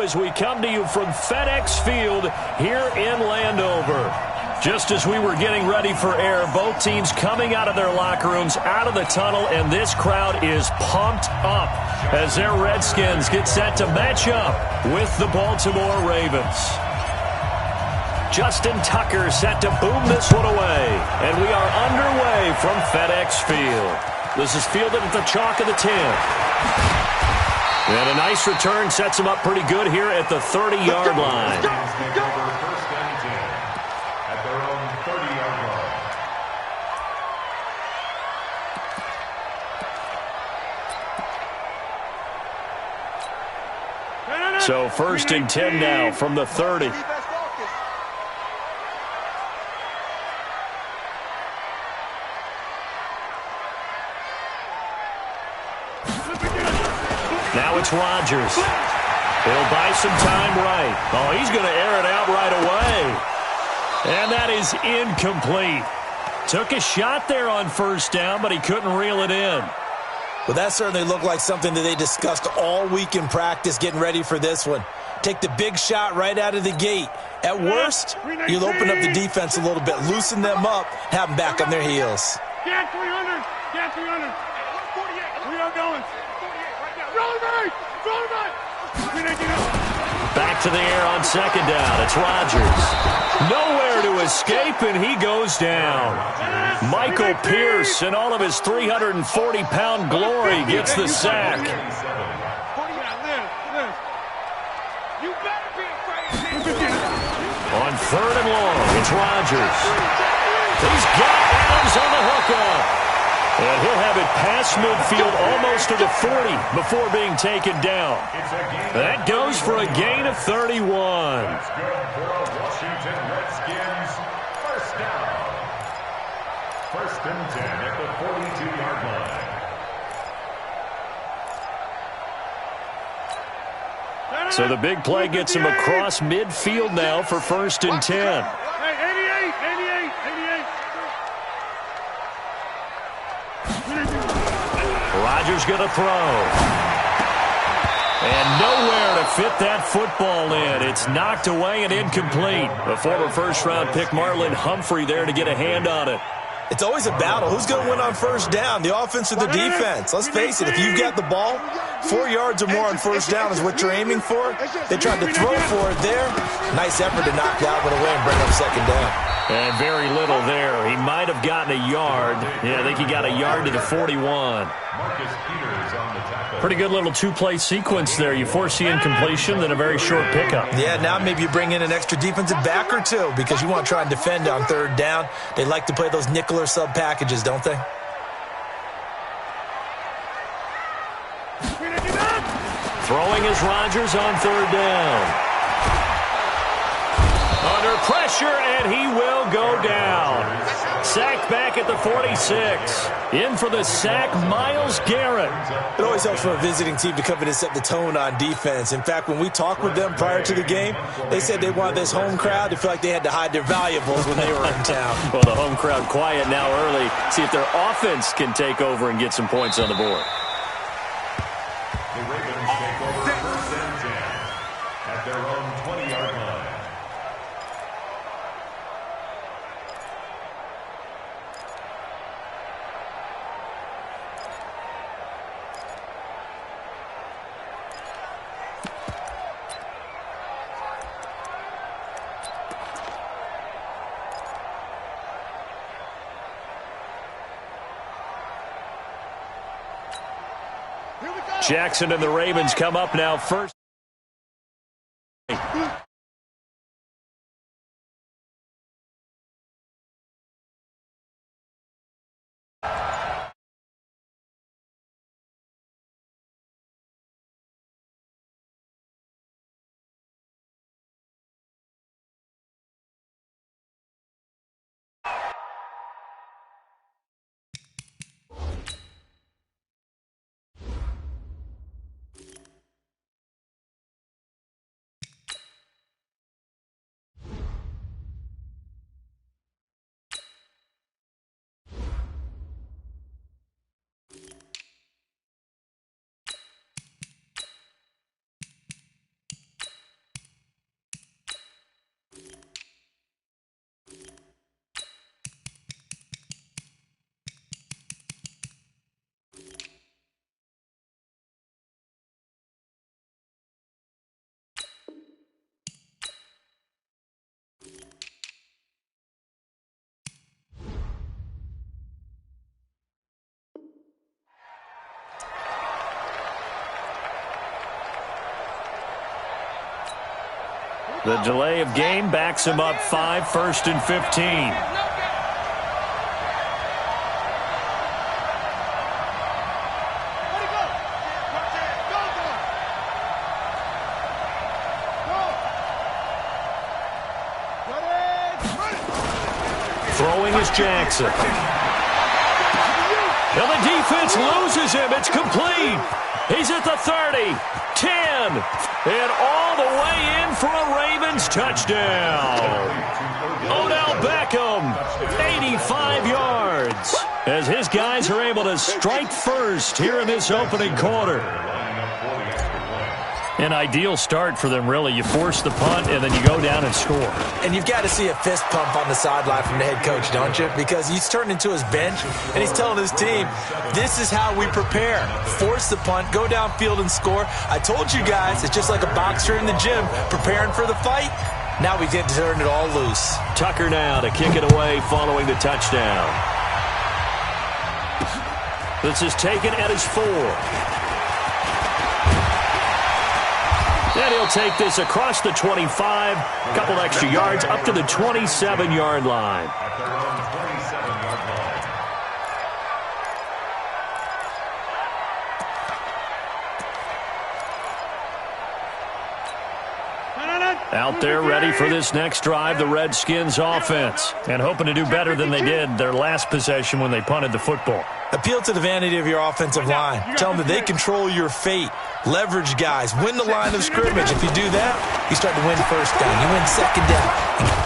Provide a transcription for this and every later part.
as we come to you from FedEx Field here in Landover. Just as we were getting ready for air, both teams coming out of their locker rooms, out of the tunnel, and this crowd is pumped up as their Redskins get set to match up with the Baltimore Ravens. Justin Tucker set to boom this one away, and we are underway from FedEx Field. This is fielded at the chalk of the 10. And a nice return sets him up pretty good here at the 30-yard line. So 1st and 10 now from the 30. Now it's Rodgers. He'll buy some time right. Oh, he's going to air it out right away. And that is incomplete. Took a shot there on 1st down, but he couldn't reel it in. Well, that certainly looked like something that they discussed all week in practice getting ready for this one. Take the big shot right out of the gate. At worst, you'll open up the defense a little bit, loosen them up, have them back on their heels. Get 300. Get 300. We are going. Back to the air on 2nd down. It's Rodgers. Nowhere to escape, and he goes down. Michael Pierce, in all of his 340-pound glory, gets the sack. On 3rd and long, it's Rodgers. He's got Adams on the hookup. And he'll have it past midfield almost to the 40 before being taken down. That goes for a gain of 31. Washington Redskins, 1st down. 1st and 10 at the 42-yard line. So the big play gets him across midfield now for 1st and 10. Rodgers going to throw. And nowhere to fit that football in. It's knocked away and incomplete. The former 1st-round pick Marlon Humphrey there to get a hand on it. It's always a battle. Who's going to win on 1st down, the offense or the defense? Let's face it, if you've got the ball, 4 yards or more on 1st down is what you're aiming for. They tried to throw for it there. Nice effort to knock that one away and bring up 2nd down. And very little there. He might have gotten a yard. Yeah, I think he got a yard to the 41. Pretty good little 2-play sequence there. You force the incompletion, then a very short pickup. Yeah, now maybe you bring in an extra defensive back or two because you want to try and defend on 3rd down. They like to play those nickel or sub packages, don't they? Throwing is Rodgers on 3rd down. Under pressure, and he will go down. Sacked back at the 46. In for the sack, Myles Garrett. It always helps for a visiting team to come in and set the tone on defense. In fact, when we talked with them prior to the game, they said they wanted this home crowd to feel like they had to hide their valuables when they were in town. Well, the home crowd quiet now early. See if their offense can take over and get some points on the board. The Ravens take over 1st and 10 at their own 20-yard line. Jackson and the Ravens come up now 1st. The delay of game backs him up 5, 1st and 15. Throwing is Jackson. And the defense loses him. It's complete. He's at the 30, 10, and all the way in for a Ravens touchdown. Odell Beckham, 85 yards, as his guys are able to strike first here in this opening quarter. An ideal start for them, really. You force the punt, and then you go down and score. And you've got to see a fist pump on the sideline from the head coach, don't you? Because he's turned into his bench, and he's telling his team, this is how we prepare. Force the punt, go downfield and score. I told you guys, it's just like a boxer in the gym preparing for the fight. Now we get to turn it all loose. Tucker now to kick it away following the touchdown. This is taken at his 4. And he'll take this across the 25, a couple extra yards, up to the 27-yard line. Out there ready for this next drive, the Redskins offense, and hoping to do better than they did their last possession when they punted the football. Appeal to the vanity of your offensive line. Tell them that they control your fate. Leverage guys. Win the line of scrimmage. If you do that, you start to win first down. You win second down.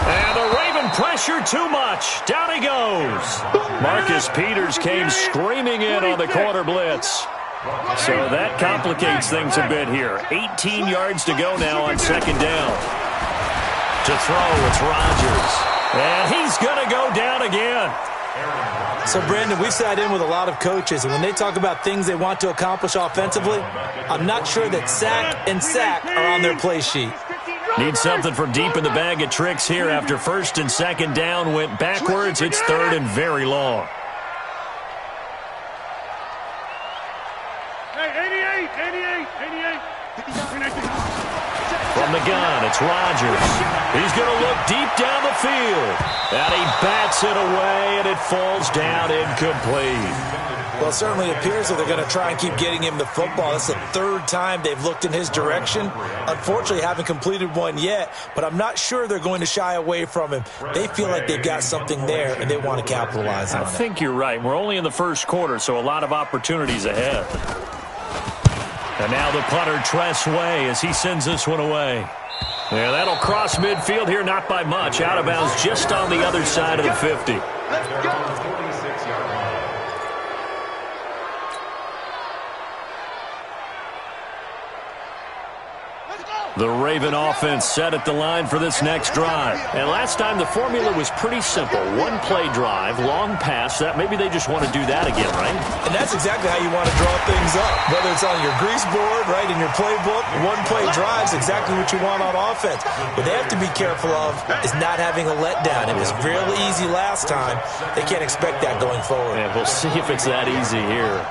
And the Raven pressure too much. Down he goes. Marcus Peters came screaming in on the quarter blitz. So that complicates things a bit here. 18 yards to go now on second down. To throw, it's Rodgers. And he's going to go down again. So, Brandon, we've sat in with a lot of coaches, and when they talk about things they want to accomplish offensively, I'm not sure that sack and sack are on their play sheet. Need something from deep in the bag of tricks here after first and second down went backwards. It's third and very long. Hey, 88. From the gun, it's Rodgers. He's going to look deep down the field. And he bats it away, and it falls down incomplete. Well, it certainly appears that they're going to try and keep getting him the football. That's the third time they've looked in his direction. Unfortunately, haven't completed one yet, but I'm not sure they're going to shy away from him. They feel like they've got something there, and they want to capitalize on it. I think you're right. We're only in the first quarter, so a lot of opportunities ahead. And now the punter, Tress Way, as he sends this one away. Yeah, that'll cross midfield here, not by much. Out of bounds just on the other side of the 50. Let's go. The Raven offense set at the line for this next drive. And last time the formula was pretty simple. One play drive, long pass. That maybe they just want to do that again, right? And that's exactly how you want to draw things up. Whether it's on your grease board, right, in your playbook, one play drive is exactly what you want on offense. What they have to be careful of is not having a letdown. It was real easy last time. They can't expect that going forward. And we'll see if it's that easy here.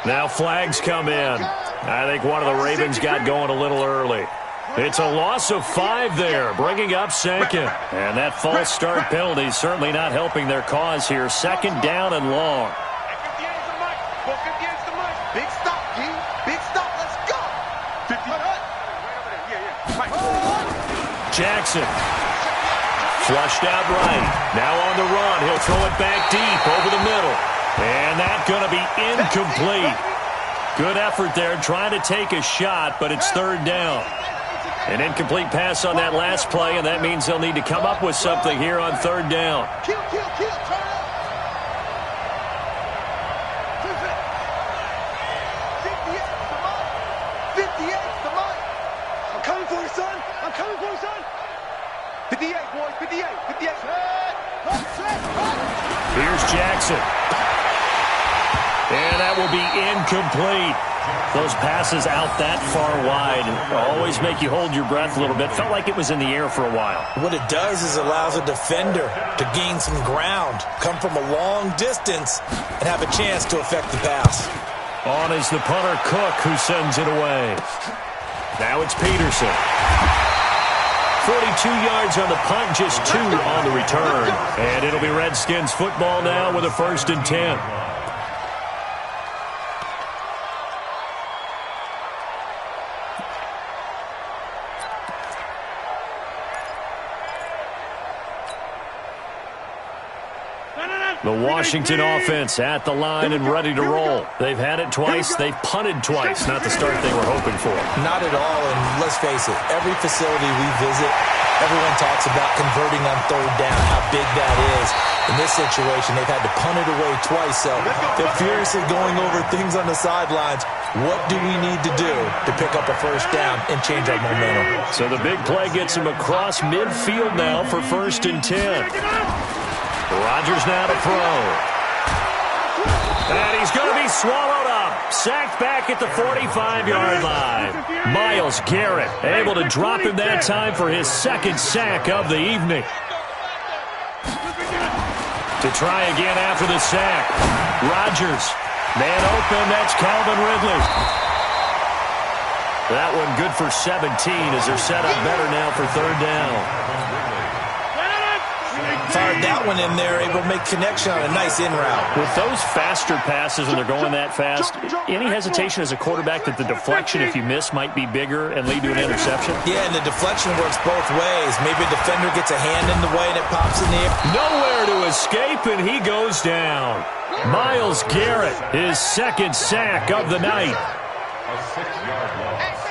Now flags come in. I think one of the Ravens got going a little early. It's a loss of 5 there, bringing up second. And that false start penalty certainly not helping their cause here. Second down and long. Big stop, G. Big stop. Let's go. Jackson. Flushed out right. Now on the run. He'll throw it back deep over the middle. And that's going to be incomplete. Good effort there trying to take a shot, but it's third down. An incomplete pass on that last play, and that means they'll need to come up with something here on third down. Kill, turn up. 58, come on. I'm coming for you, son. 58, boys, 58. Here's Jackson. And that will be incomplete. Those passes out that far wide always make you hold your breath a little bit. Felt like it was in the air for a while. What it does is allows a defender to gain some ground, come from a long distance, and have a chance to affect the pass. On is the punter, Cook, who sends it away. Now it's Peterson. 42 yards on the punt, just 2 on the return. And it'll be Redskins football now with a 1st and 10. The Washington offense at the line and ready to roll. They've had it twice. They've punted twice. Not the start they were hoping for. Not at all, and let's face it, every facility we visit, everyone talks about converting on 3rd down, how big that is. In this situation, they've had to punt it away twice, so they're furiously going over things on the sidelines. What do we need to do to pick up a 1st down and change our momentum? So the big play gets him across midfield now for 1st and 10. Rodgers now to throw. And he's going to be swallowed up. Sacked back at the 45-yard line. Myles Garrett able to drop him that time for his 2nd sack of the evening. To try again after the sack. Rodgers. Man open, that's Calvin Ridley. That one good for 17 as they're set up better now for 3rd down. Fired that one in there, able to make connection on a nice in route. With those faster passes and they're going that fast, any hesitation as a quarterback that the deflection, if you miss, might be bigger and lead to an interception? Yeah, and the deflection works both ways. Maybe a defender gets a hand in the way and it pops in the air. Nowhere to escape, and he goes down. Myles Garrett, his 2nd sack of the night. A 6-yard loss.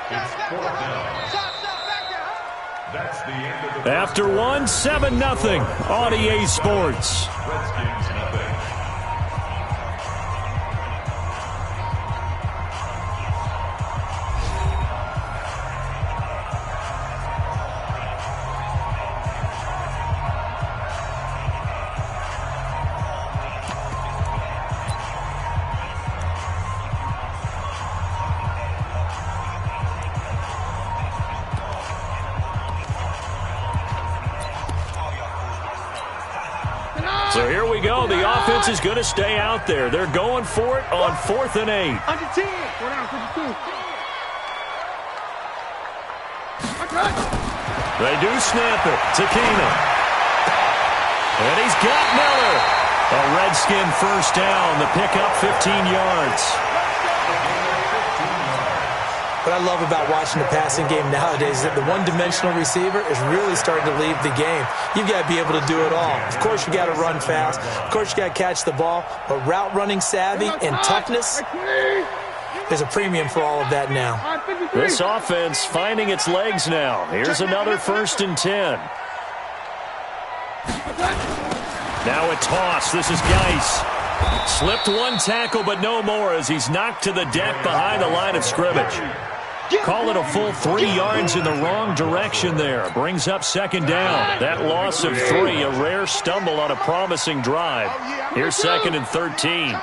It's 4th down. That's the end of the After 7-0 on EA Sports. Redskins nothing. So here we go. The offense is going to stay out there. They're going for it on 4th and 8. Under 10. Go down, 52. They do snap it to Keenum. And he's got Miller. A Redskin 1st down. The pickup 15 yards. What I love about watching the passing game nowadays is that the one-dimensional receiver is really starting to leave the game. You've got to be able to do it all. Of course, you got to run fast. Of course, you got to catch the ball. But route running savvy and toughness, there's a premium for all of that now. This offense finding its legs now. Here's another 1st and 10. Now a toss. This is Geis. Slipped one tackle, but no more as he's knocked to the deck behind the line of scrimmage. Call it a full 3 yards in the wrong direction there. Brings up 2nd down. That loss of 3, a rare stumble on a promising drive. Here's 2nd and 13.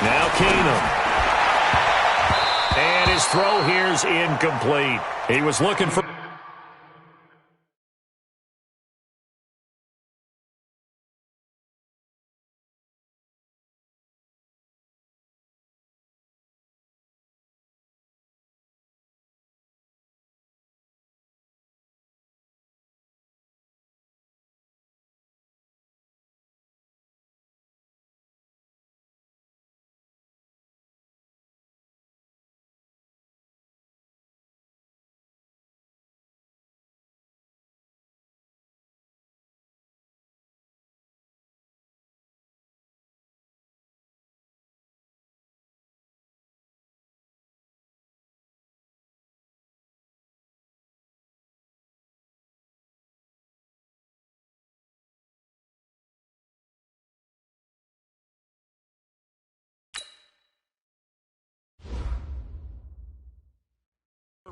Now Keenum. And his throw here's incomplete. He was looking for...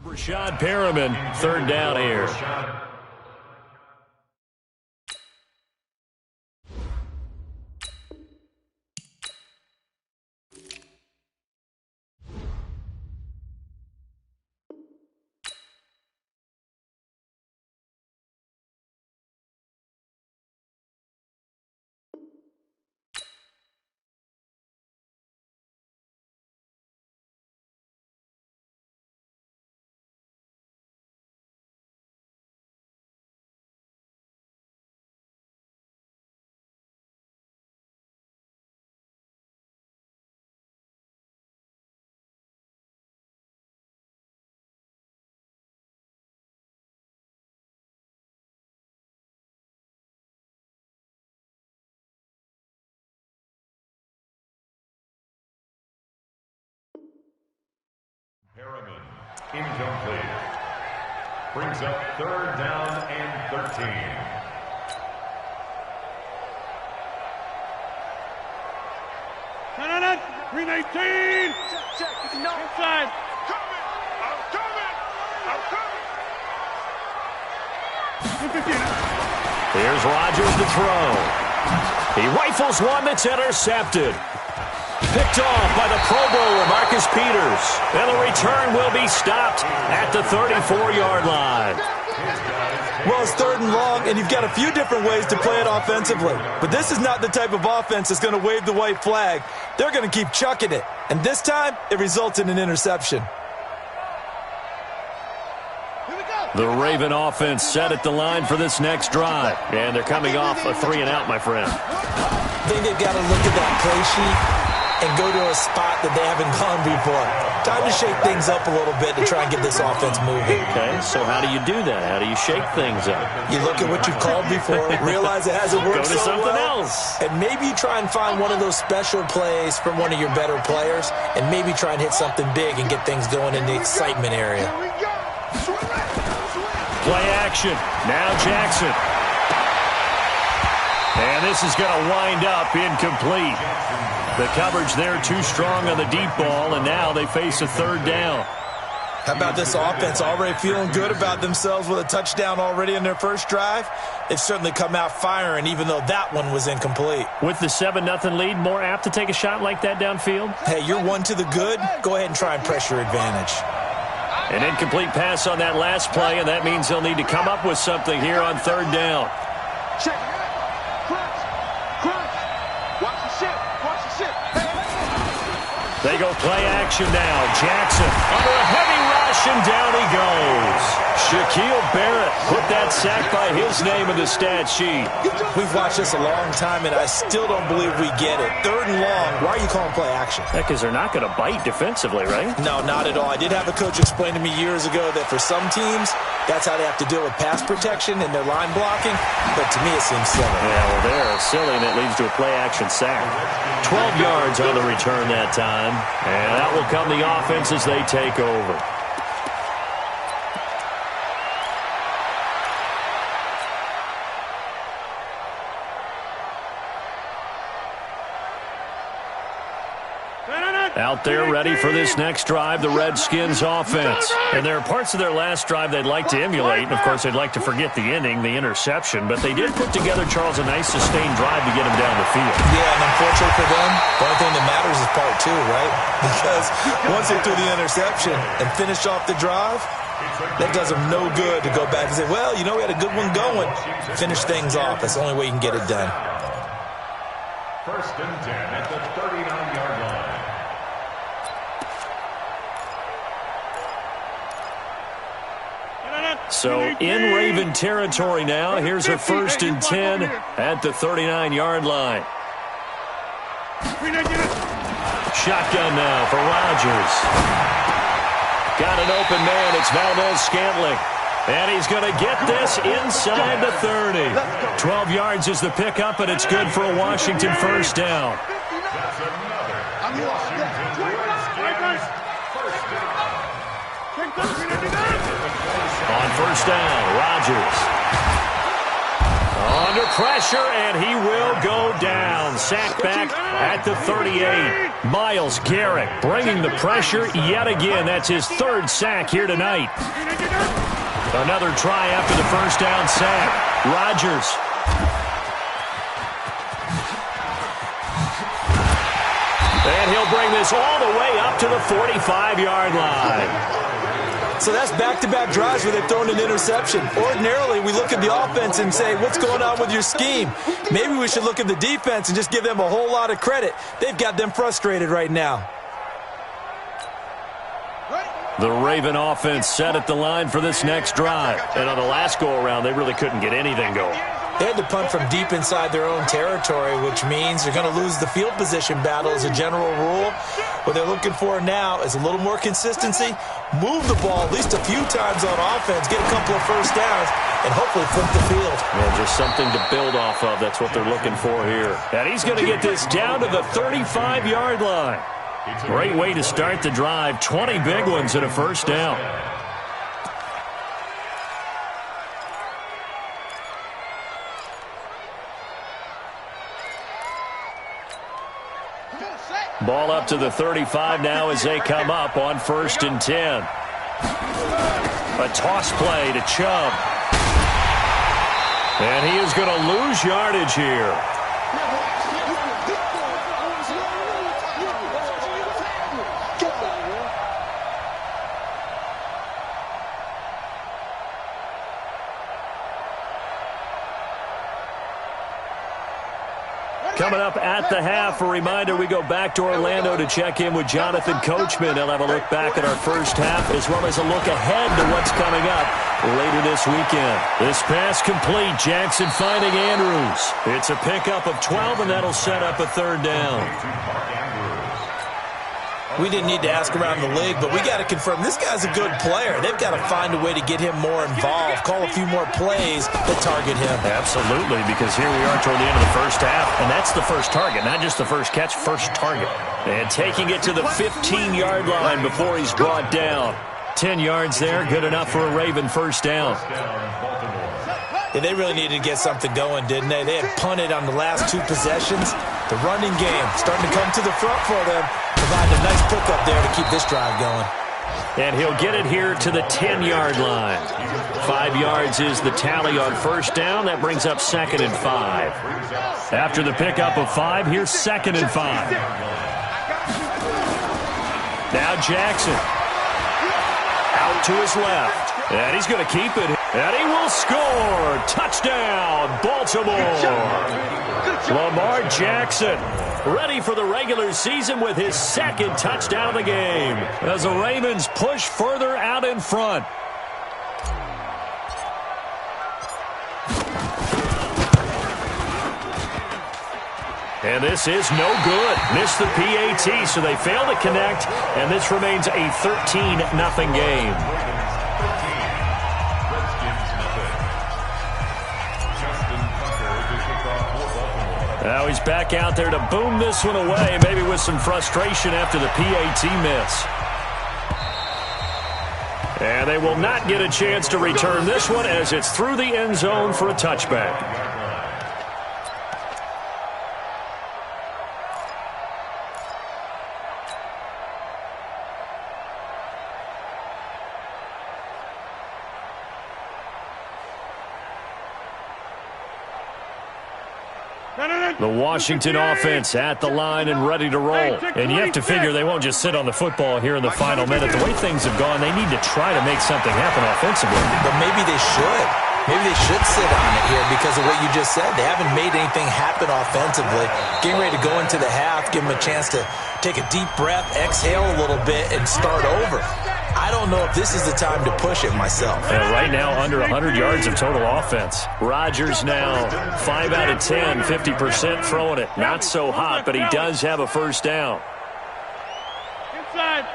Rashad Perriman, 3rd down here. Harriman, incomplete. Brings up 3rd down and 13. Green 18. Check. Inside. I'm coming. Here's Rodgers to throw. He rifles one that's intercepted. Picked off by the Pro Bowler, Marcus Peters. And the return will be stopped at the 34-yard line. Well, it's 3rd and long, and you've got a few different ways to play it offensively. But this is not the type of offense that's going to wave the white flag. They're going to keep chucking it. And this time, it results in an interception. The Raven offense set at the line for this next drive. And they're coming off a 3-and-out, my friend. I think they've got to look at that play sheet and go to a spot that they haven't gone before. Time to shake things up a little bit to try and get this offense moving. Okay, so how do you do that? How do you shake things up? You look at what you've called before, realize it hasn't worked Go to so something well, else. and maybe try and find one of those special plays from one of your better players, and maybe try and hit something big and get things going in the excitement area. Play action. Now Jackson. And this is going to wind up incomplete. The coverage there too strong on the deep ball, and now they face a 3rd down. How about this offense already feeling good about themselves with a touchdown already in their first drive? They've certainly come out firing, even though that one was incomplete. With the 7-0 lead, more apt to take a shot like that downfield? Hey, you're one to the good. Go ahead and try and press your advantage. An incomplete pass on that last play, and that means they'll need to come up with something here on 3rd down. Check. Crunch. Watch the ship. They go play action now. Jackson under a heavy rush, and down he goes. Shaquille Barrett put that sack by his name in the stat sheet. We've watched this a long time, and I still don't believe we get it. 3rd and long. Why are you calling play action? Yeah, because they're not going to bite defensively, right? No, not at all. I did have a coach explain to me years ago that for some teams, that's how they have to deal with pass protection and their line blocking. But to me, it seems silly. Yeah, well, they're silly, and it leads to a play-action sack. 12 yards on the return that time. And that will come the offense as they take over. Out there ready for this next drive, the Redskins offense. And there are parts of their last drive they'd like to emulate. And, of course, they'd like to forget the ending, the interception. But they did put together, Charles, a nice sustained drive to get them down the field. Yeah, and unfortunately for them, the only thing that matters is part 2, right? Because once they threw the interception and finished off the drive, that does them no good to go back and say, well, you know, we had a good one going. Finish things off. That's the only way you can get it done. 1st and 10 at the 39-yard line. So in Raven territory now. Here's a 1st and 10 at the 39-yard line. Shotgun now for Rodgers. Got an open man. It's Valdez-Scantling. And he's going to get this inside the 30. 12 yards is the pickup, and it's good for a Washington 1st down. That's another Washington Redskins 1st down. On 1st down, Rodgers. Under pressure, and he will go down. Sack back at the 38. Myles Garrett bringing the pressure yet again. That's his 3rd sack here tonight. Another try after the 1st down sack. Rodgers. And he'll bring this all the way up to the 45-yard line. So that's back-to-back drives where they've thrown an interception. Ordinarily, we look at the offense and say, what's going on with your scheme? Maybe we should look at the defense and just give them a whole lot of credit. They've got them frustrated right now. The Raven offense set at the line for this next drive. And on the last go-around, they really couldn't get anything going. They had to punt from deep inside their own territory, which means they're going to lose the field position battle as a general rule. What they're looking for now is a little more consistency, move the ball at least a few times on offense, get a couple of 1st downs, and hopefully flip the field. Yeah, just something to build off of. That's what they're looking for here. And he's going to get this down to the 35-yard line. Great way to start the drive. 20 big ones and a first down. Ball up to the 35 now as they come up on 1st and 10. A toss play to Chubb. And he is going to lose yardage here. Coming up at the half, a reminder, we go back to Orlando to check in with Jonathan Coachman. He'll have a look back at our first half as well as a look ahead to what's coming up later this weekend. This pass complete. Jackson finding Andrews. It's a pickup of 12, and that'll set up a 3rd down. We didn't need to ask around the league, but we got to confirm this guy's a good player. They've got to find a way to get him more involved, call a few more plays that target him. Absolutely, because here we are toward the end of the first half, and that's the first target, not just the first catch, first target. And taking it to the 15-yard line before he's brought down. 10 yards there, good enough for a Raven first down. Yeah, they really needed to get something going, didn't they? They had punted on the last 2 possessions. The running game starting to come to the front for them. Providing a nice pickup there to keep this drive going. And he'll get it here to the 10-yard line. 5 yards is the tally on first down. That brings up 2nd and 5. After the pickup of 5, here's 2nd and 5. Now Jackson. Out to his left. And he's going to keep it. And he will score. Touchdown, Baltimore. Lamar Jackson ready for the regular season with his 2nd touchdown of the game as the Ravens push further out in front. And this is no good. Missed the PAT, so they fail to connect, and this remains a 13-0 game. Now he's back out there to boom this one away, maybe with some frustration after the PAT miss. And they will not get a chance to return this one as it's through the end zone for a touchback. The Washington offense at the line and ready to roll. And you have to figure they won't just sit on the football here in the final minute. The way things have gone, they need to try to make something happen offensively. But maybe they should. Maybe they should sit on it here because of what you just said. They haven't made anything happen offensively. Getting ready to go into the half, give them a chance to take a deep breath, exhale a little bit, and start over. I don't know if this is the time to push it myself. Right now, under 100 yards of total offense. Rodgers now 5 out of 10, 50% throwing it. Not so hot, but he does have a first down. Inside.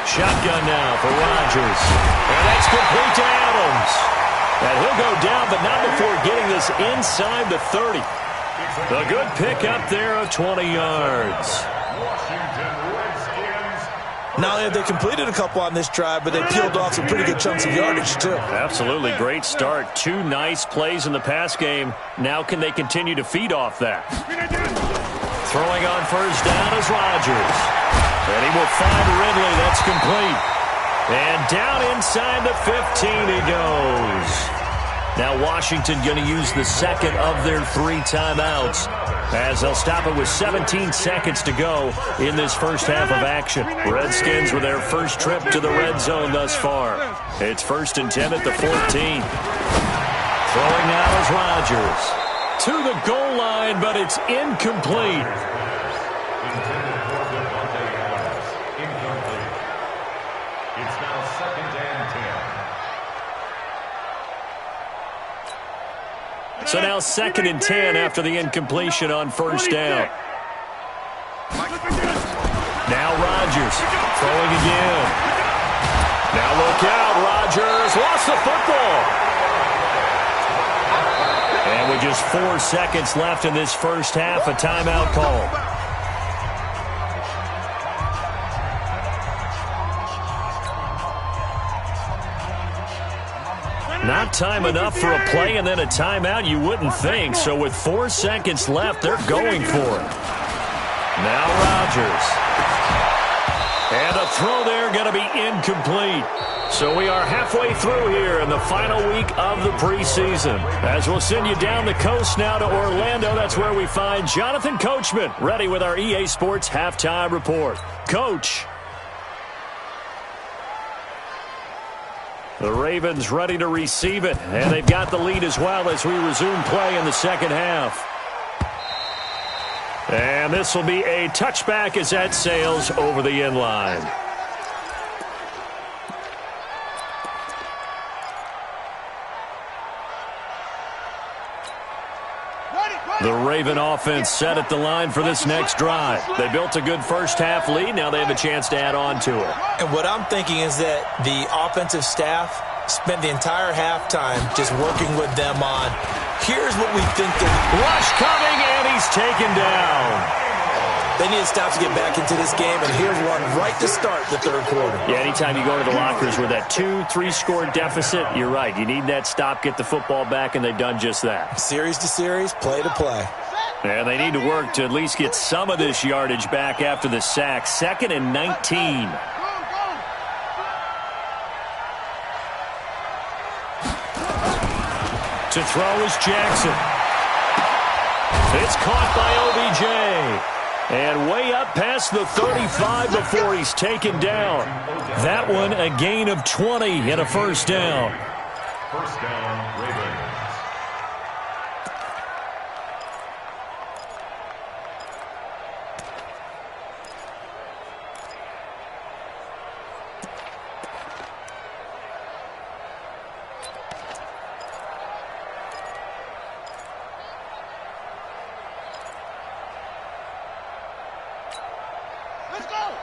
Shotgun now for Rodgers. And that's complete to Adams. And he'll go down, but not before getting this inside the 30. A good pickup there of 20 yards. Not only have they completed a couple on this drive, but they peeled off some pretty good chunks of yardage, too. Absolutely. Great start. 2 nice plays in the pass game. Now can they continue to feed off that? Throwing on first down is Rodgers. And he will find Ridley. That's complete. And down inside the 15 he goes. Now Washington going to use the second of their 3 timeouts as they'll stop it with 17 seconds to go in this first half of action. Redskins with their first trip to the red zone thus far. It's 1st and 10 at the 14. Throwing now is Rodgers. To the goal line, but it's incomplete. It's now 2nd and 10. So now 2nd and 10 after the incompletion on first down. Now Rodgers throwing again. Now look out, Rodgers lost the football. And with just 4 seconds left in this first half, a timeout call. Not time enough for a play and then a timeout, you wouldn't think. So with 4 seconds left, they're going for it. Now Rodgers. And a throw there going to be incomplete. So we are halfway through here in the final week of the preseason. As we'll send you down the coast now to Orlando, that's where we find Jonathan Coachman, ready with our EA Sports Halftime Report. Coach. The Ravens ready to receive it, and they've got the lead as well as we resume play in the second half. And this will be a touchback as that sails over the end line. The Raven offense set at the line for this next drive. They built a good first-half lead. Now they have a chance to add on to it. And what I'm thinking is that the offensive staff spent the entire halftime just working with them on, here's what we think they're... Rush coming, and he's taken down. They need to stop to get back into this game, and here's one right to start the third quarter. Yeah, anytime you go to the lockers with that 2-3 score deficit, you're right. You need that stop, get the football back, and they've done just that. Series to series, play to play. And they need to work to at least get some of this yardage back after the sack. 2nd and 19. To throw is Jackson. It's caught by OBJ. And way up past the 35 before he's taken down. That one a gain of 20 and a first down. First down, Ravens.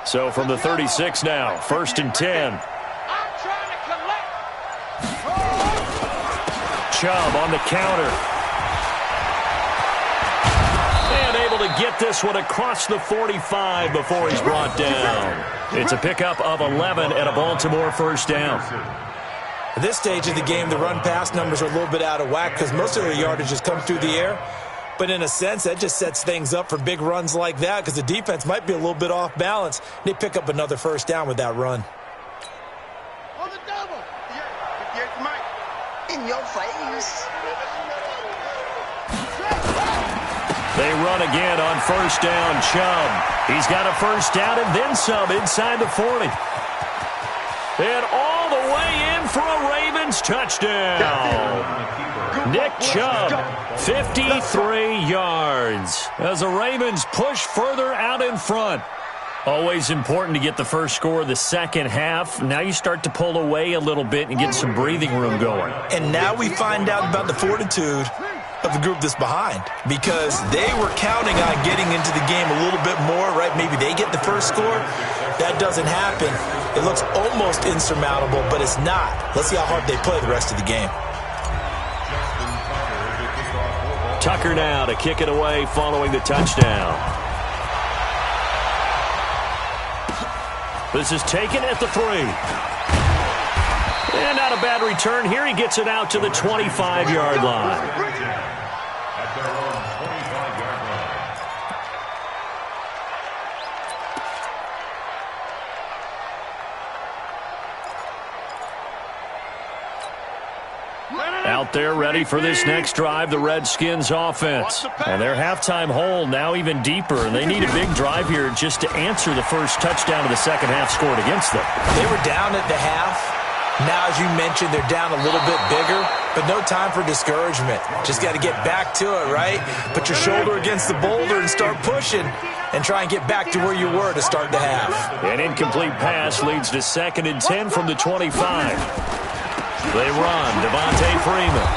So from the 36 now, 1st and 10. Chubb on the counter. And able to get this one across the 45 before he's brought down. It's a pickup of 11 and a Baltimore first down. At this stage of the game, the run-pass numbers are a little bit out of whack because most of their yardage has come through the air. But in a sense, that just sets things up for big runs like that because the defense might be a little bit off balance. They pick up another first down with that run. On the double. In your face. They run again on first down. Chubb. He's got a first down and then some inside the 40. And all the way in for a Ravens touchdown. Nick Chubb, 53 yards. As the Ravens push further out in front. Always important to get the first score of the second half. Now you start to pull away a little bit and get some breathing room going. And now we find out about the fortitude of the group that's behind because they were counting on getting into the game a little bit more, right? Maybe they get the first score. That doesn't happen. It looks almost insurmountable, but it's not. Let's see how hard they play the rest of the game. Tucker now to kick it away following the touchdown. This is taken at the 3. And not a bad return here. He gets it out to the 25-yard line. At their own 25-yard line. Out there ready for this next drive, the Redskins offense. And their halftime hole now even deeper. And they need a big drive here just to answer the first touchdown of the second half scored against them. They were down at the half. Now, as you mentioned, they're down a little bit bigger, but no time for discouragement. Just got to get back to it, right? Put your shoulder against the boulder and start pushing and try and get back to where you were to start the half. An incomplete pass leads to 2nd and 10 from the 25. They run, Devontae Freeman.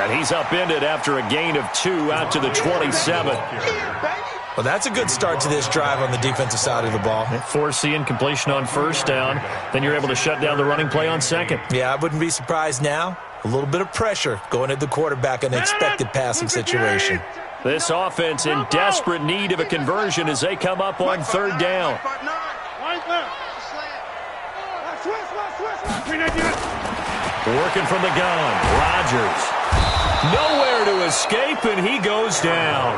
And he's upended after a gain of 2 out to the 27. Well, that's a good start to this drive on the defensive side of the ball. Force the incompletion on first down. Then you're able to shut down the running play on second. Yeah, I wouldn't be surprised now. A little bit of pressure going at the quarterback in an expected passing situation. This offense in desperate need of a conversion as they come up on third down. Working from the gun. Rodgers. Nowhere to escape, and he goes down.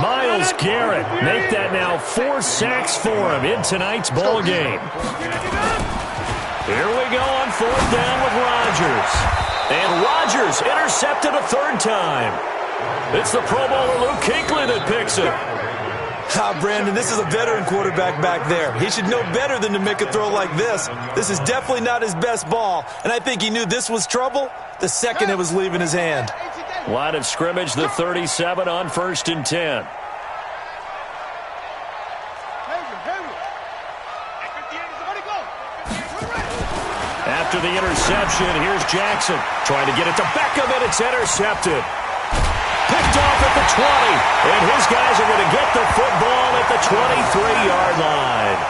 Myles Garrett make that now 4 sacks for him in tonight's ball game. Here we go on 4th down with Rodgers. And Rodgers intercepted a 3rd time. It's the Pro Bowler Luke Kuechly that picks it. Brandon, this is a veteran quarterback back there. He should know better than to make a throw like this. This is definitely not his best ball, and I think he knew this was trouble the second it was leaving his hand. Line of scrimmage, the 37 on 1st and 10. After the interception, here's Jackson trying to get it to Beckham, and it's intercepted. Picked off at the 20, and his guys are going to get the football at the 23-yard line.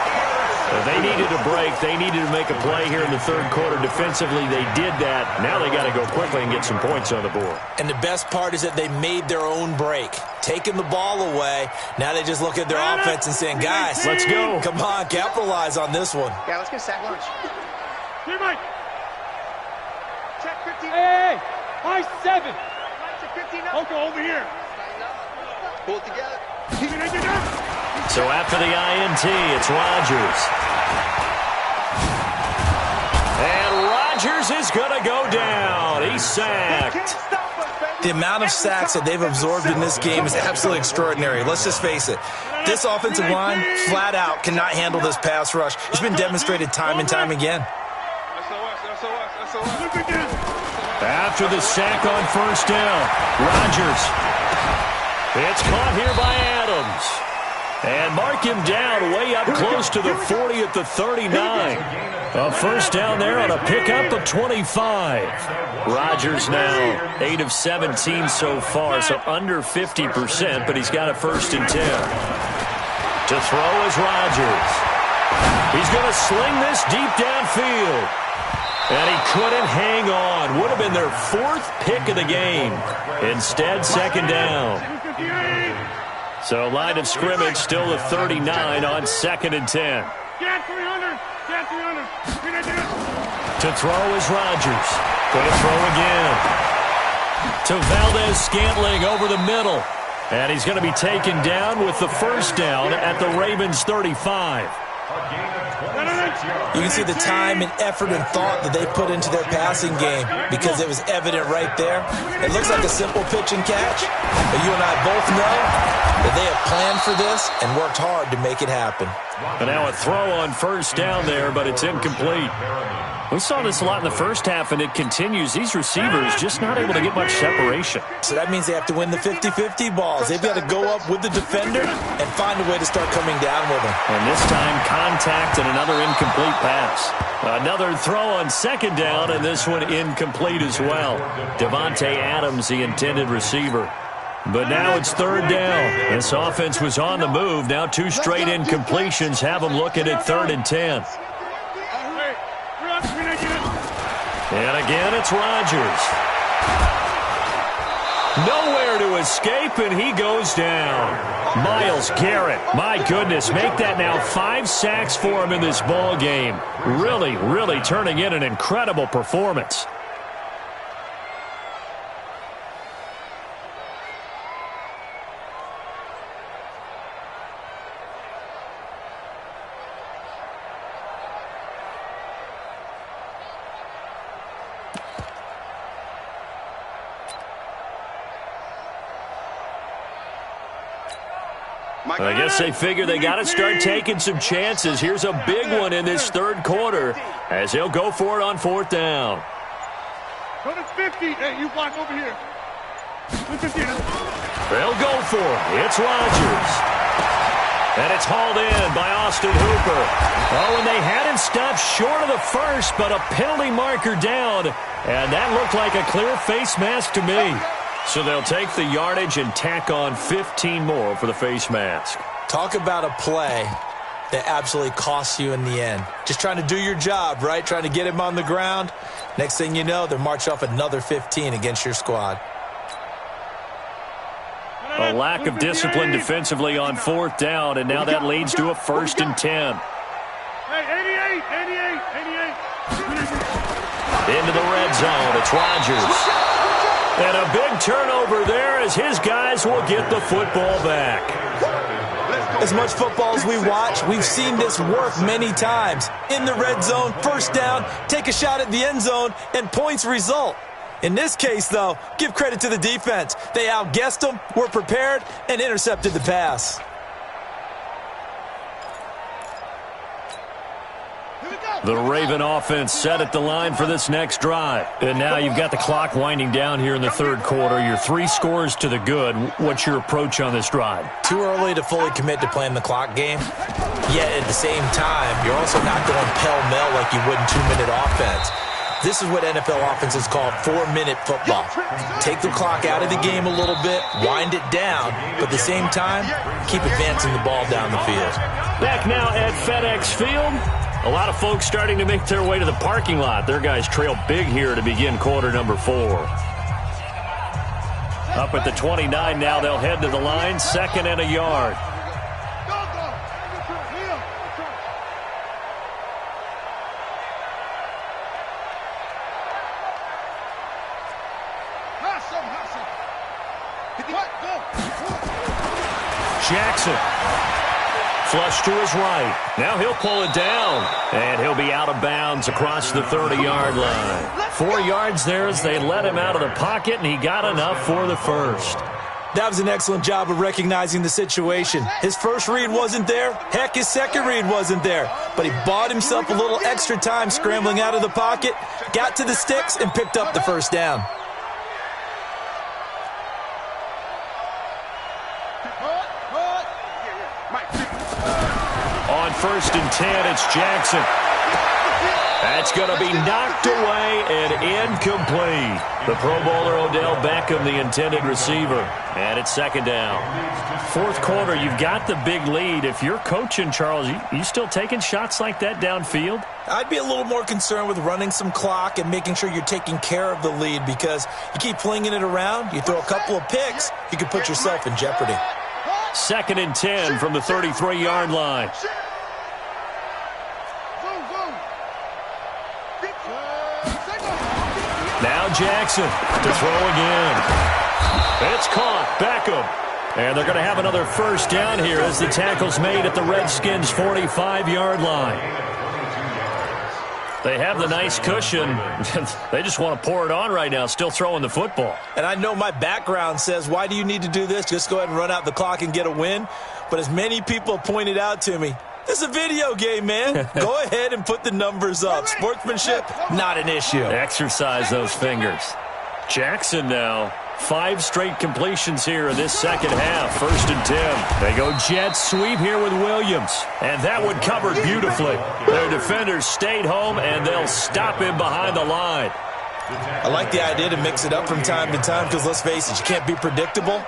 They needed a break. They needed to make a play here in the 3rd quarter. Defensively, they did that. Now they got to go quickly and get some points on the board. And the best part is that they made their own break, taking the ball away. Now they just look at their offense and saying, guys, let's go. Come on, capitalize on this one. Yeah, let's get a sack lunch. Here, Mike. Check 15. Hey, high 7. Okay, over here. Pull it together. So after the INT, it's Rodgers. And Rodgers is going to go down. He's sacked. The amount of sacks that they've absorbed in this game is absolutely extraordinary. Let's just face it. This offensive line, flat out, cannot handle this pass rush. It's been demonstrated time and time again. After the sack on 1st down, Rodgers. It's caught here by Adams. And mark him down way up close to the 40 at the 39. A 1st down there on a pickup of 25. Rodgers now 8 of 17 so far, so under 50%, but he's got a 1st and 10. To throw is Rodgers. He's going to sling this deep downfield. And he couldn't hang on. Would have been their 4th pick of the game. Instead, 2nd down. So line of scrimmage still the 39 on 2nd and 10. Get 300. Get 300. To throw is Rodgers. Going to throw again. To Valdez-Scantling over the middle. And he's going to be taken down with the 1st down at the Ravens 35. You can see the time and effort and thought that they put into their passing game because it was evident right there. It looks like a simple pitch and catch, but you and I both know that they have planned for this and worked hard to make it happen. And now a throw on 1st down there, but it's incomplete. We saw this a lot in the first half, and it continues. These receivers just not able to get much separation. So that means they have to win the 50-50 balls. They've got to go up with the defender and find a way to start coming down with them. And this time, contact and another incomplete pass. Another throw on 2nd down, and this one incomplete as well. Devontae Adams, the intended receiver. But now it's 3rd down. This offense was on the move. Now 2 straight incompletions have them looking at 3rd and 10. And again, it's Rodgers. Nowhere to escape, and he goes down. Myles Garrett, my goodness, make that now 5 sacks for him in this ball game. Really, really turning in an incredible performance. I guess they figure they got to start taking some chances. Here's a big one in this 3rd quarter as he'll go for it on 4th down. Go to 50. Hey, you block over here. 50. They'll go for it. It's Rodgers. And it's hauled in by Austin Hooper. Oh, and they had him stopped short of the 1st, but a penalty marker down. And that looked like a clear face mask to me. So they'll take the yardage and tack on 15 more for the face mask. Talk about a play that absolutely costs you in the end. Just trying to do your job, right? Trying to get him on the ground. Next thing you know, they're marching off another 15 against your squad. A lack of discipline defensively on 4th down, and now that leads to a 1st and 10. Hey, 88. Into the red zone. It's Rodgers. And a big turnover there as his guys will get the football back. As much football as we watch, we've seen this work many times. In the red zone, first down, take a shot at the end zone, and points result. In this case, though, give credit to the defense. They outguessed them, were prepared, and intercepted the pass. The Raven offense set at the line for this next drive. And now you've got the clock winding down here in the third quarter. You're 3 scores to the good. What's your approach on this drive? Too early to fully commit to playing the clock game. Yet at the same time, you're also not going pell-mell like you would in 2-minute offense. This is what NFL offenses call 4-minute football. Take the clock out of the game a little bit, wind it down, but at the same time, keep advancing the ball down the field. Back now at FedEx Field. A lot of folks starting to make their way to the parking lot. Their guys trail big here to begin quarter number 4. Up at the 29 now, they'll head to the line, 2nd and a yard. Jackson. Flush to his right. Now he'll pull it down. And he'll be out of bounds across the 30-yard line. 4 yards there as they let him out of the pocket, and he got enough for the first. That was an excellent job of recognizing the situation. His first read wasn't there. Heck, his second read wasn't there. But he bought himself a little extra time scrambling out of the pocket, got to the sticks, and picked up the first down. On 1st and 10, it's Jackson. That's going to be knocked away and incomplete. The Pro Bowler Odell Beckham, the intended receiver. And it's 2nd down. 4th quarter, you've got the big lead. If you're coaching, Charles, you still taking shots like that downfield? I'd be a little more concerned with running some clock and making sure you're taking care of the lead, because you keep flinging it around, you throw a couple of picks, you could put yourself in jeopardy. 2nd and 10 from the 33-yard line. Now Jackson to throw again. It's caught. Beckham. And they're going to have another first down here as the tackle's made at the Redskins' 45-yard line. They have the nice cushion. They just want to pour it on right now, still throwing the football. And I know my background says, why do you need to do this? Just go ahead and run out the clock and get a win. But as many people pointed out to me, this is a video game, man. Go ahead and put the numbers up. Sportsmanship, not an issue. Exercise those fingers. Jackson now. 5 straight completions here in this second half. 1st and 10. They go jet sweep here with Williams. And that one covered beautifully. Their defenders stayed home, and they'll stop him behind the line. I like the idea to mix it up from time to time because, let's face it, you can't be predictable.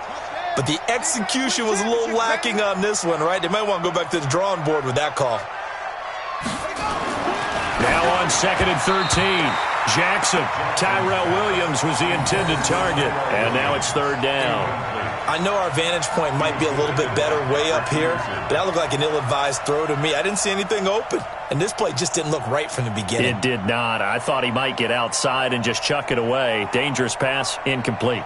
But the execution was a little lacking on this one, right? They might want to go back to the drawing board with that call. Now on 2nd and 13. Jackson. Tyrell Williams was the intended target. And now it's 3rd down. I know our vantage point might be a little bit better way up here, but that looked like an ill-advised throw to me. I didn't see anything open, and this play just didn't look right from the beginning. It did not. I thought he might get outside and just chuck it away. Dangerous pass, incomplete.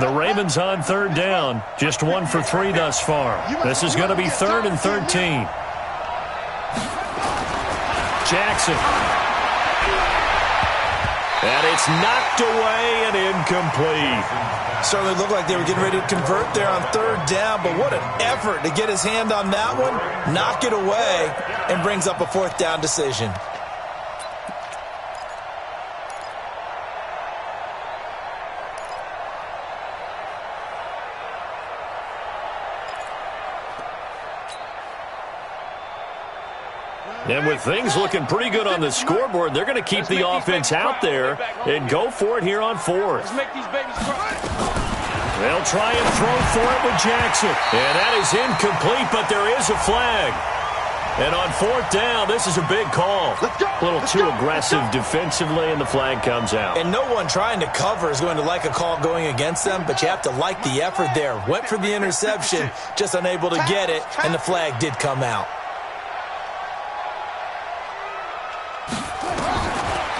The Ravens on 3rd down. Just 1 for 3 thus far. This is going to be 3rd and 13. Jackson. And it's knocked away and incomplete. Certainly looked like they were getting ready to convert there on 3rd down, but what an effort to get his hand on that one, knock it away, and brings up a 4th down decision. And with things looking pretty good on the scoreboard, they're going to keep the offense out there and go for it here on 4th. They'll try and throw for it with Jackson. And that is incomplete, but there is a flag. And on 4th down, this is a big call. A little too aggressive defensively, and the flag comes out. And no one trying to cover is going to like a call going against them, but you have to like the effort there. Went for the interception, just unable to get it, and the flag did come out.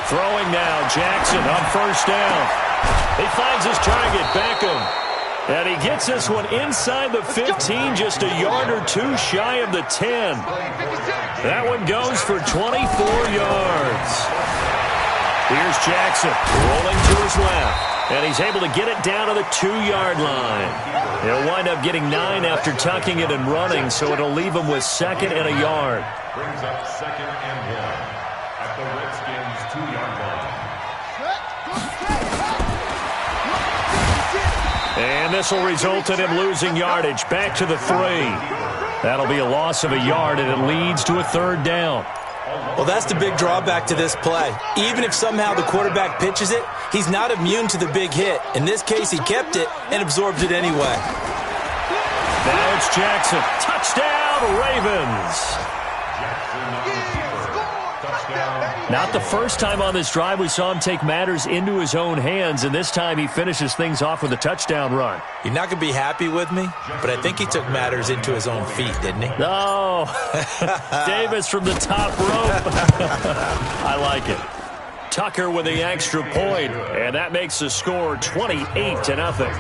Throwing now, Jackson on first down. He finds his target, Beckham. And he gets this one inside the 15, just a yard or two shy of the 10. That one goes for 24 yards. Here's Jackson rolling to his left. And he's able to get it down to the 2-yard line. He'll wind up getting 9 after tucking it and running, so it'll leave him with 2nd and a yard. Brings up 2nd and 1 at the Redskins' 2-yard line. And this will result in him losing yardage back to the 3. That'll be a loss of a yard, and it leads to a 3rd down. Well, that's the big drawback to this play. Even if somehow the quarterback pitches it, he's not immune to the big hit. In this case, he kept it and absorbed it anyway. Now it's Jackson. Touchdown, Ravens. Not the first time on this drive we saw him take matters into his own hands, and this time he finishes things off with a touchdown run. You're not going to be happy with me, but I think he took matters into his own feet, didn't he? No. Davis from the top rope. I like it. Tucker with the extra point, and that makes the score 28-0.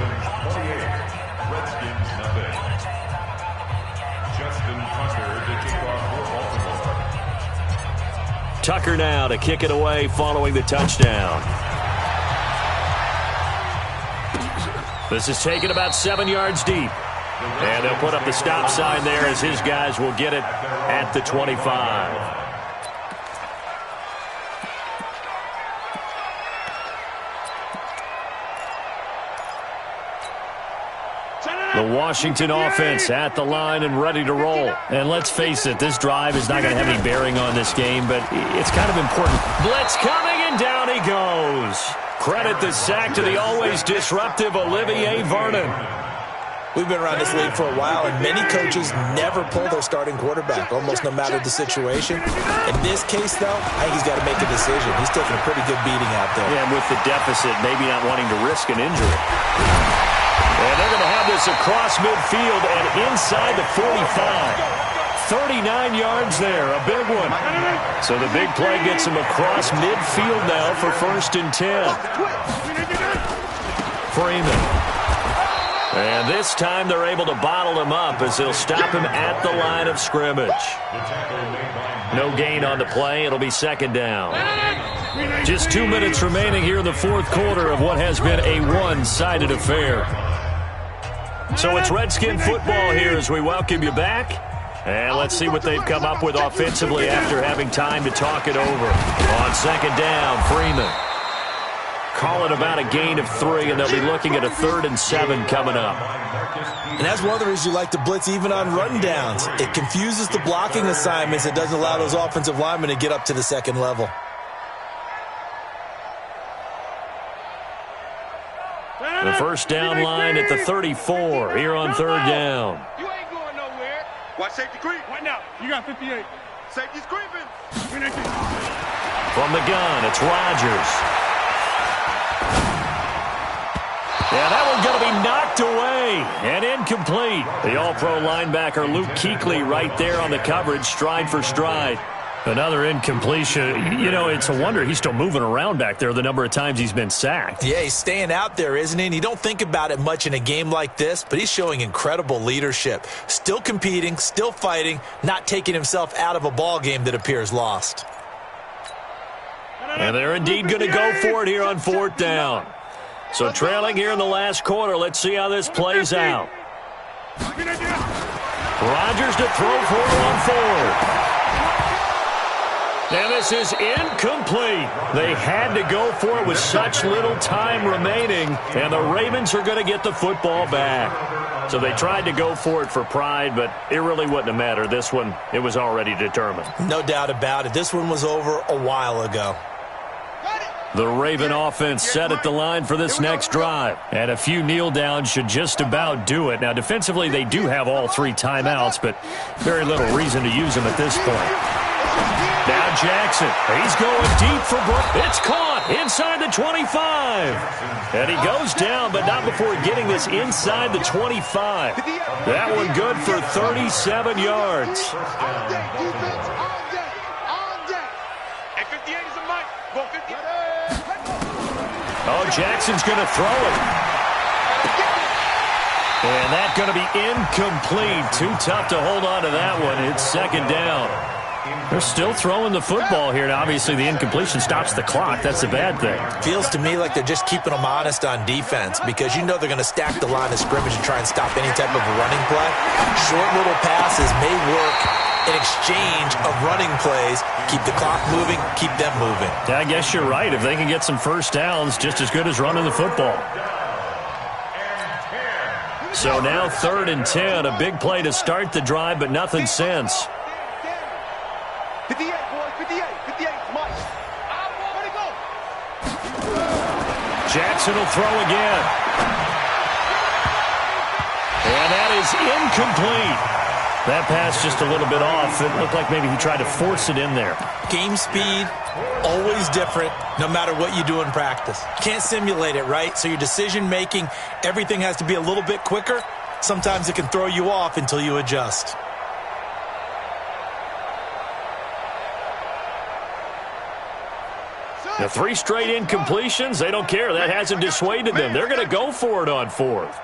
Tucker now to kick it away following the touchdown. This is taken about 7 yards deep. And they'll put up the stop sign there as his guys will get it at the 25. The Washington offense at the line and ready to roll. And let's face it, this drive is not going to have any bearing on this game, but it's kind of important. Blitz coming, and down he goes. Credit the sack to the always disruptive Olivier Vernon. We've been around this league for a while, and many coaches never pull their starting quarterback, almost no matter the situation. In this case, though, I think he's got to make a decision. He's taking a pretty good beating out there. Yeah, and with the deficit, maybe not wanting to risk an injury. And they're going to have this across midfield and inside the 45. 39 yards there, a big one. So the big play gets him across midfield now for 1st and 10. Freeman. And this time they're able to bottle him up as they'll stop him at the line of scrimmage. No gain on the play. It'll be 2nd down. Just 2 minutes remaining here in the 4th quarter of what has been a one-sided affair. So it's Redskin football here as we welcome you back. And let's see what they've come up with offensively after having time to talk it over. On 2nd down, Freeman. Call it about a gain of 3, and they'll be looking at a 3rd and 7 coming up. And that's one of the reasons you like to blitz even on run downs. It confuses the blocking assignments. It doesn't allow those offensive linemen to get up to the 2nd level. The 1st down line at the 34 here on 3rd down. You ain't going nowhere. Watch safety creep. Right now, you got 58. Safety's creeping. From the gun, it's Rodgers. Yeah, that one's going to be knocked away and incomplete. The all-pro linebacker Luke Kuechly right there on the coverage, stride for stride. Another incompletion. You know, it's a wonder he's still moving around back there the number of times he's been sacked. Yeah, he's staying out there, isn't he? And you don't think about it much in a game like this, but he's showing incredible leadership. Still competing, still fighting, not taking himself out of a ball game that appears lost. And they're indeed going to go for it here on 4th down. So trailing here in the last quarter, let's see how this plays out. Rodgers to throw for it on 4th. And this is incomplete. They had to go for it with such little time remaining, and the Ravens are going to get the football back. So they tried to go for it for pride, but it really wouldn't have mattered. This one, it was already determined. No doubt about it. This one was over a while ago. The Raven offense set at the line for this next drive. And a few kneel downs should just about do it. Now, defensively, they do have all 3 timeouts, but very little reason to use them at this point. Now Jackson, he's going deep for Brook. It's caught inside the 25. And he goes down, but not before getting this inside the 25. That one good for 37 yards. All day. And 58 is a mic. Go 58. Oh, Jackson's going to throw it. And that's going to be incomplete. Too tough to hold on to that one. It's second down. They're still throwing the football here. Now, obviously, the incompletion stops the clock. That's a bad thing. Feels to me like they're just keeping them honest on defense because you know they're going to stack the line of scrimmage and try and stop any type of a running play. Short little passes may work in exchange of running plays. Keep the clock moving, keep them moving. Yeah, I guess you're right. If they can get some first downs, just as good as running the football. So now 3rd and 10. A big play to start the drive, but nothing since. 58, boys, 58, 58, Mike. Where'd he go? Jackson will throw again. And that is incomplete. That pass just a little bit off. It looked like maybe he tried to force it in there. Game speed, always different, no matter what you do in practice. Can't simulate it, right? So your decision-making, everything has to be a little bit quicker. Sometimes it can throw you off until you adjust. The 3 straight incompletions, they don't care. That hasn't dissuaded them. They're going to go for it on 4th.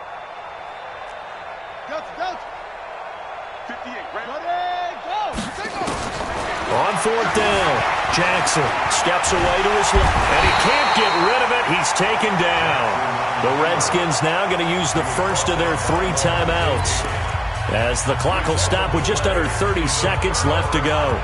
On 4th down, Jackson steps away to his left, and he can't get rid of it. He's taken down. The Redskins now going to use the first of their 3 timeouts as the clock will stop with just under 30 seconds left to go.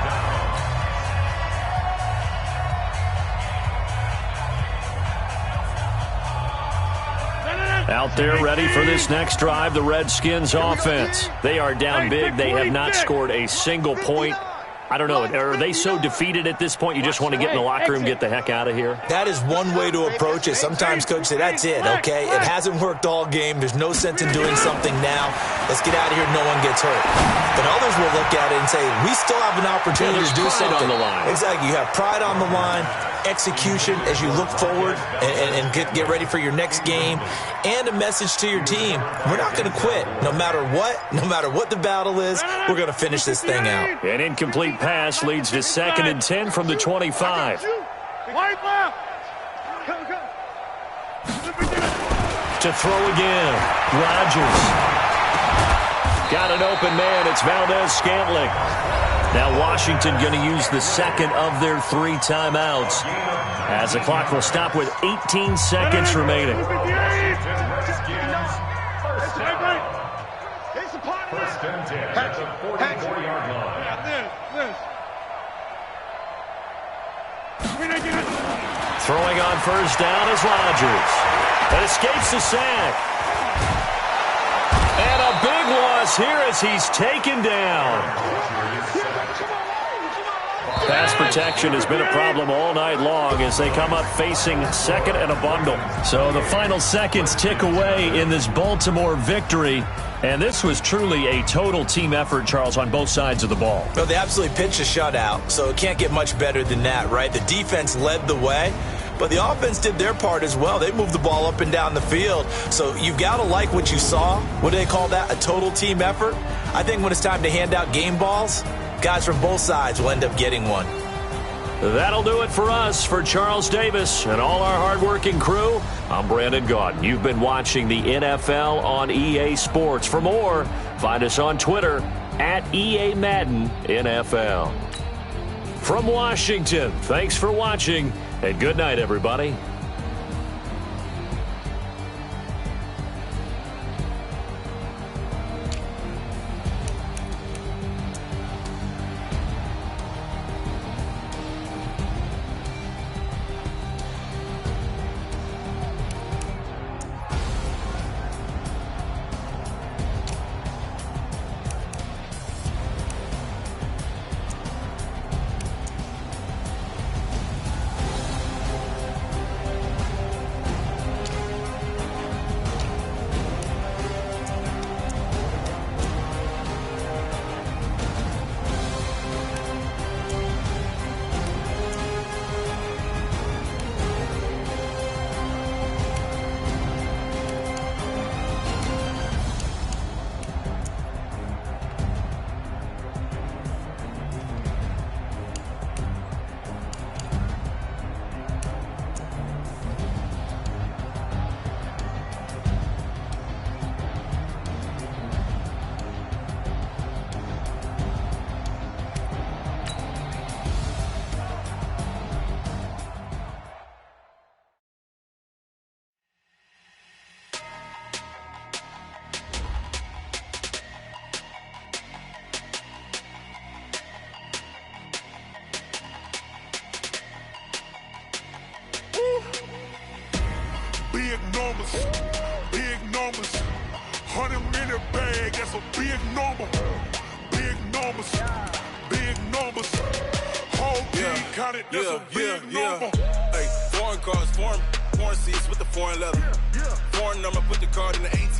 Out there ready for this next drive, the Redskins offense. They are down big. They have not scored a single point. I don't know. Are they so defeated at this point you just want to get in the locker room, get the heck out of here? That is one way to approach it. Sometimes coach say, that's it, okay? It hasn't worked all game. There's no sense in doing something now. Let's get out of here. No one gets hurt. But others will look at it and say, we still have an opportunity to do something. On the line. Exactly. You have pride on the line, execution as you look forward and get ready for your next game, and a message to your team. We're not going to quit. No matter what the battle is, we're going to finish this thing out. An incomplete pass leads to 2nd and 10 from the 25. To throw again, Rodgers. Got an open man. It's Valdez-Scantling. Now Washington going to use the second of their 3 timeouts as the clock will stop with 18 seconds remaining. First and 10 at the 44-yard line. Throwing on first down is Rodgers. That escapes the sack. And a big loss here as he's taken down. Pass protection has been a problem all night long as they come up facing 2nd and a bundle. So the final seconds tick away in this Baltimore victory. And this was truly a total team effort, Charles, on both sides of the ball. Well, they absolutely pitched a shutout, so it can't get much better than that, right? The defense led the way, but the offense did their part as well. They moved the ball up and down the field. So you've got to like what you saw. What do they call that? A total team effort? I think when it's time to hand out game balls, guys from both sides will end up getting one. That'll do it for us. For Charles Davis and all our hardworking crew, I'm Brandon Gaudin. You've been watching the NFL on EA Sports. For more, find us on Twitter at EA Madden NFL. From Washington, thanks for watching, and good night, everybody. 100-minute bag, that's a big number. Big numbers, big numbers. Whole team counted, that's a big number. Hey, foreign cars, foreign seats with the foreign leather. Foreign number, put the card in the 18.